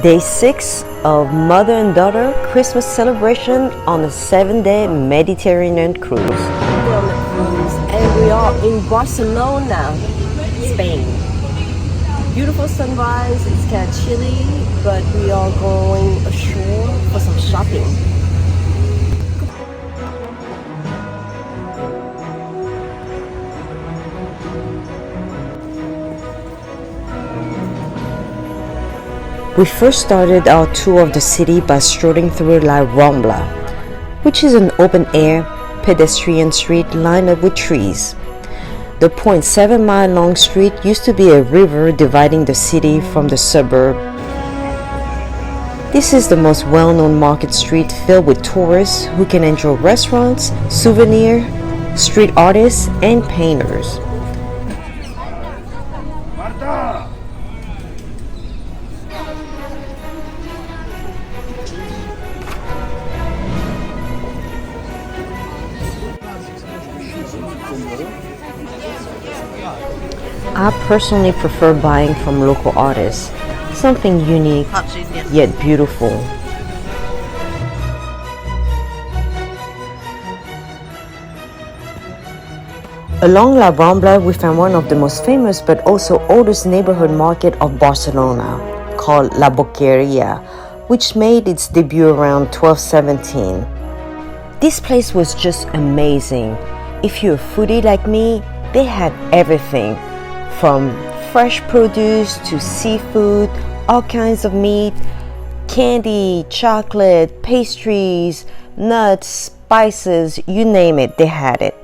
Day 6 of mother and daughter Christmas celebration on a 7-day Mediterranean cruise. We're on the cruise and we are in Barcelona, Spain. Beautiful sunrise, it's kind of chilly, but we are going ashore for some shopping. We first started our tour of the city by strolling through La Rambla, which is an open-air pedestrian street lined up with trees. The 0.7-mile long street used to be a river dividing the city from the suburb. This is the most well-known market street filled with tourists who can enjoy restaurants, souvenirs, street artists, and painters. I personally prefer buying from local artists, something unique yet beautiful. Along La Rambla, we found one of the most famous but also oldest neighborhood market of Barcelona, called La Boqueria, which made its debut around 1217. This place was just amazing. If you're a foodie like me, they had everything, from fresh produce to seafood, all kinds of meat, candy, chocolate, pastries, nuts, spices, you name it, they had it.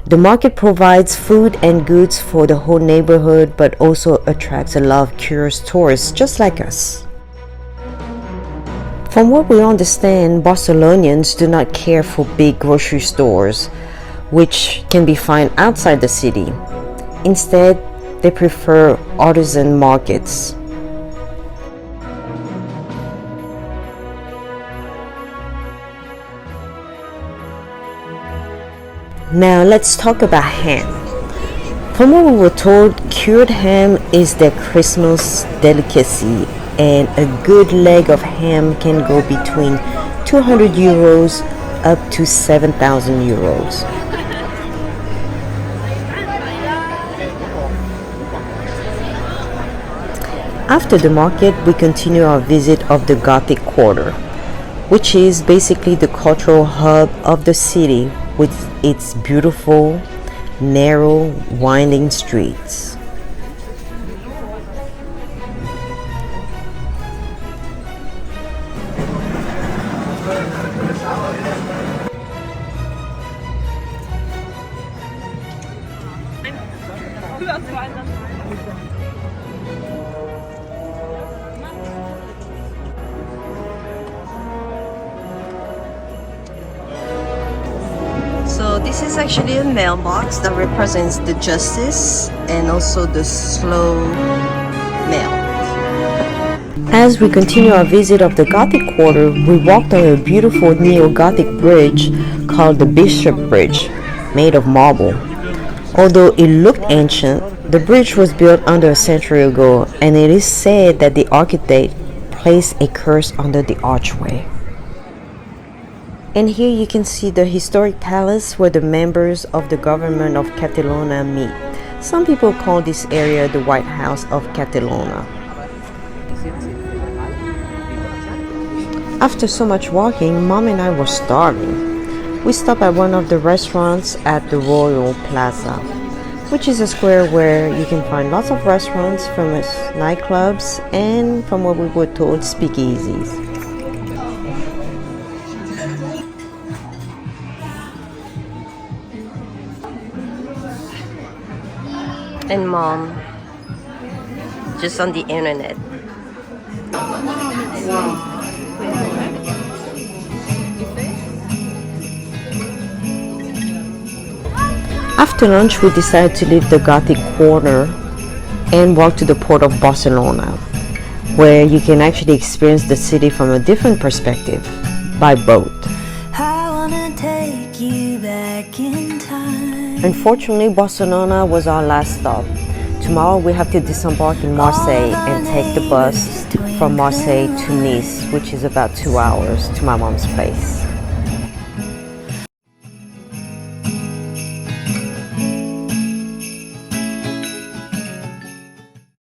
The market provides food and goods for the whole neighborhood, but also attracts a lot of curious tourists just like us. From what we understand, Barcelonians do not care for big grocery stores, which can be found outside the city. Instead, they prefer artisan markets. Now let's talk about ham. From what we were told, cured ham is their Christmas delicacy, and a good leg of ham can go between 200 euros up to 7,000 euros. After the market, we continue our visit of the Gothic Quarter, which is basically the cultural hub of the city with its beautiful, narrow, winding streets. So this is actually a mailbox that represents the justice and also the slow mail. As we continue our visit of the Gothic Quarter, we walked on a beautiful neo-Gothic bridge called the Bishop Bridge, made of marble. Although it looked ancient, the bridge was built under a century ago, and it is said that the architect placed a curse under the archway. And here you can see the historic palace where the members of the government of Catalonia meet. Some people call this area the White House of Catalonia. After so much walking, Mom and I were starving. We stopped at one of the restaurants at the Royal Plaza, which is a square where you can find lots of restaurants, famous nightclubs, and, from what we were told, speakeasies. And Mom, just on the internet. After lunch, we decided to leave the Gothic Quarter and walk to the port of Barcelona, where you can actually experience the city from a different perspective, by boat. I wanna take you back in time. Unfortunately, Barcelona was our last stop. Tomorrow we have to disembark in Marseille and take the bus from Marseille to Nice, which is about 2 hours to my mom's place.